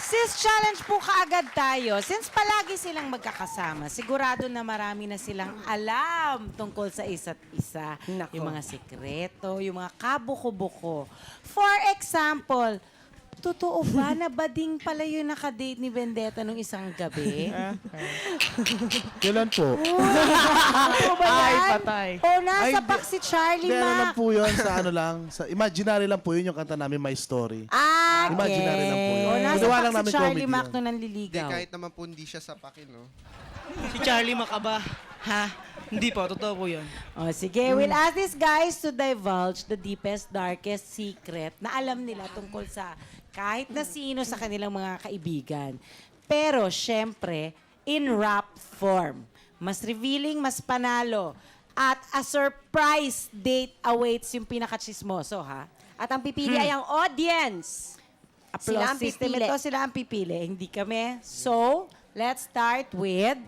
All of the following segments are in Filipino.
Sis challenge po kaagad tayo. Since palagi silang magkakasama, sigurado na marami na silang alam tungkol sa isa't isa. Nako. Yung mga sikreto, yung mga kabuko-buko. For example, totoo ba na bading pala yung nakadate ni Vendetta nung isang gabi? Kailan po? Ano ba yan? Ay, patay. O nasa Ay, pak si Charlie Meron lang Mac. po yun sa ano lang. Sa imaginary lang po yun yung kanta namin, My Story. Ah, Imaginary lang po yun. O nasa Ginawa pak lang si namin Charlie comedy Mac yun. nung Hindi, nanliligaw. kahit naman po hindi siya sapakin, no? Si Charlie Macaba. Ha? Hindi po, totoo po yun. O sige, we'll ask these guys to divulge the deepest, darkest secret na alam nila tungkol sa kahit na sino sa kanilang mga kaibigan. Pero, syempre, in rap form. Mas revealing, mas panalo. At a surprise date awaits yung pinaka-chismoso, ha? at ang pipili ay ang audience. Sila ang Applause system pipili. ito, sila ang pipili. Hindi kami. So, let's start with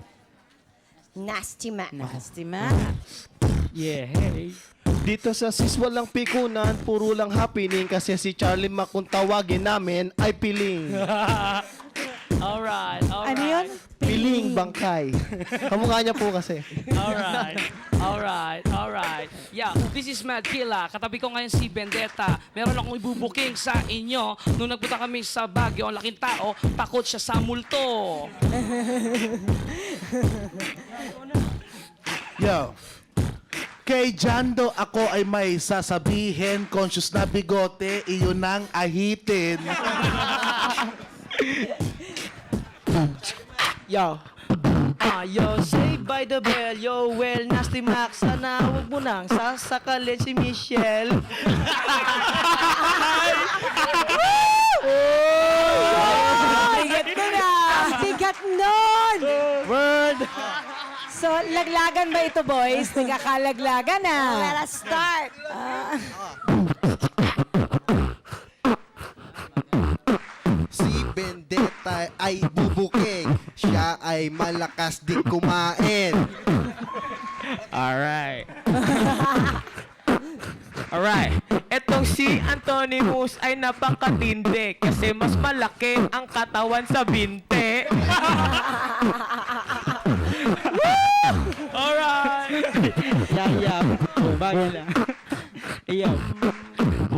Nasty Man. Nasty Man. Yeah, hey. Dito sa sis walang pikunan, puro lang happening kasi si Charlie Mac kung tawagin namin ay piling. Alright, alright. Ano yun? Piling bangkay. Kamukha niya po kasi. Alright, alright, alright. Yeah, this is Mad Killa. Katabi ko ngayon si Vendetta. Meron akong ibubuking sa inyo. Nung nagpunta kami sa Baguio, ang laking tao, takot siya sa multo. Yo. Kay Jando, ako ay may sasabihin. Conscious na bigote, iyon ang ahitin. Yo. Yo, saved by the bell. Yo, well, Nasty Mac. Sana huwag mo nang sasakalin si Michelle. Bigat ko na! Bigat nun! Word. So, laglagan ba ito, boys? Nagkakalaglagan na. Let us start. Si Vendetta ay bubuking. Siya ay malakas din kumain. Alright. Alright. Etong si Antonimus ay napakatindi kasi mas malaki ang katawan sa binte. Alright. Yap. Bagay lang. Iyaw.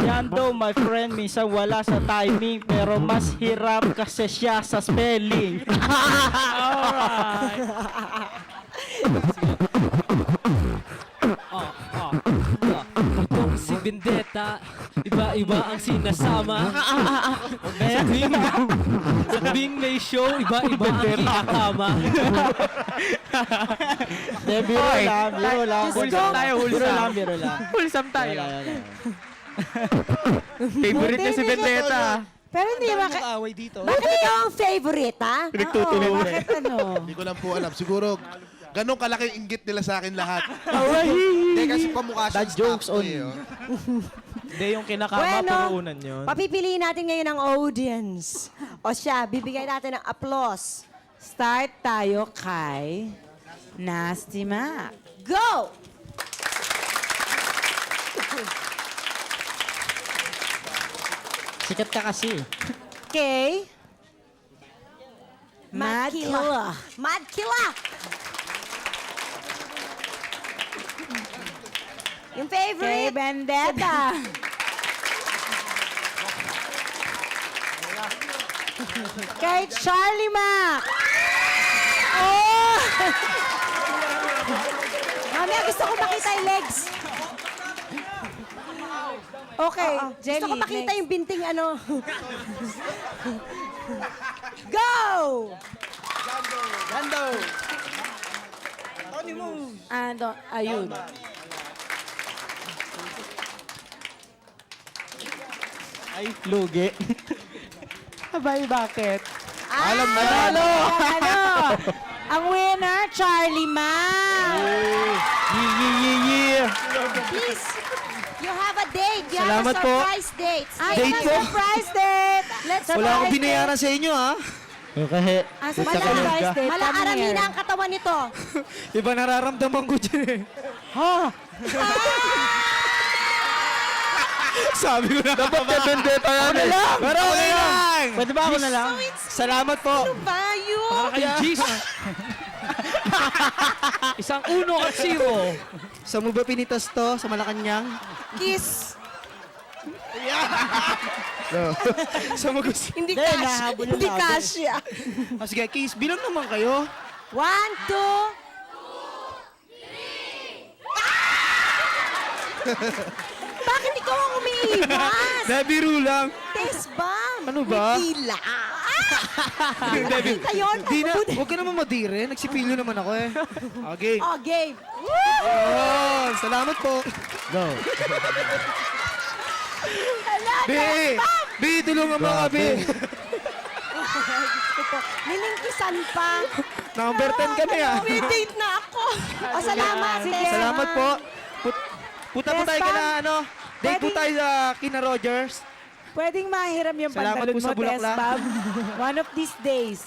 Yan daw, my friend, minsan wala sa timing pero mas hirap kasi siya sa spelling. Alright. Itong si Vendetta, iba-iba ang sinasama. Sa tuwing may show, iba-iba ang kinakama. De, biro lang, biro lang. Wholesome tayo, wholesome. Biro lang. Wholesome tayo. Wala, wala. Favorite niya si Vendetta. Pero hindi ba... Nag-away dito. Bakit ikaw ang favorite, ha? Oo, bakit ano? Hindi ko lang po alam. Siguro, ganun kalaki inggit nila sa akin lahat. Hindi, kasi pamukha siya Bad jokes on. Hindi yung kinakama, Bueno, puro unan yun. papipiliin natin ngayon ang audience. O siya, bibigay natin ng applause. Start tayo kay Nasty Mac. Go! Sikat ka kasi. Kay Mad Killa. Mad Killa! Yung Kay favorite. Vendetta. Kay Charlie Mac. Oh! Mamaya gusto ko makita yung legs. Okay, Jelly. Gusto ko makita next. yung binting ano. Go! Ano, ayun. Ay, lugi. Abay, bakit? Alam na. Ano? Ano? Ang winner, Charlie Mac. Please, you have a date. You Salamat have a po. surprise date. Ay, Date ano, po? surprise date. Let's Wala akong binayaran sa inyo, ha? Okay. Ah, surprise date. Malaaramina ang katawan nito. Iba nararamdaman ko dyan eh. Ha? Sabi ko na. Dapat kay Vendetta yan eh. Pero okay lang. Pwede ba ako na lang? Salamat po. Bayo! Para kay Gis. Isang 1 at 0. Sa mo ba pinitas to? Sa Malacanang? Kiss! Sa mo gusto? Hindi Hindi, cash. nahabol yung Hindi labi. cash ya. Sige, kiss. Bilang naman kayo. 1, 2... Bakit ikaw ang umiiwas? Nabiro lang. Test bomb. Ano ba? Tila. Nakita yun? Di na, huwag ka naman madire. Nagsipilyo naman ako eh. Okay. Oh, game. Oh, salamat po. Go. Be! Be, tulungan mo ka, Be. Nilingkisan pa. Number 10 kami ah. May date na ako. O, salamat. Sige. Salamat po. Punta po Yes, tayo ma'am. kina ano. Date po Pwede- tayo sa kina Rogers. Pwedeng mahiram yung Salamat pantalon po mo, sa Tess bulaklak. Bob. One of these days.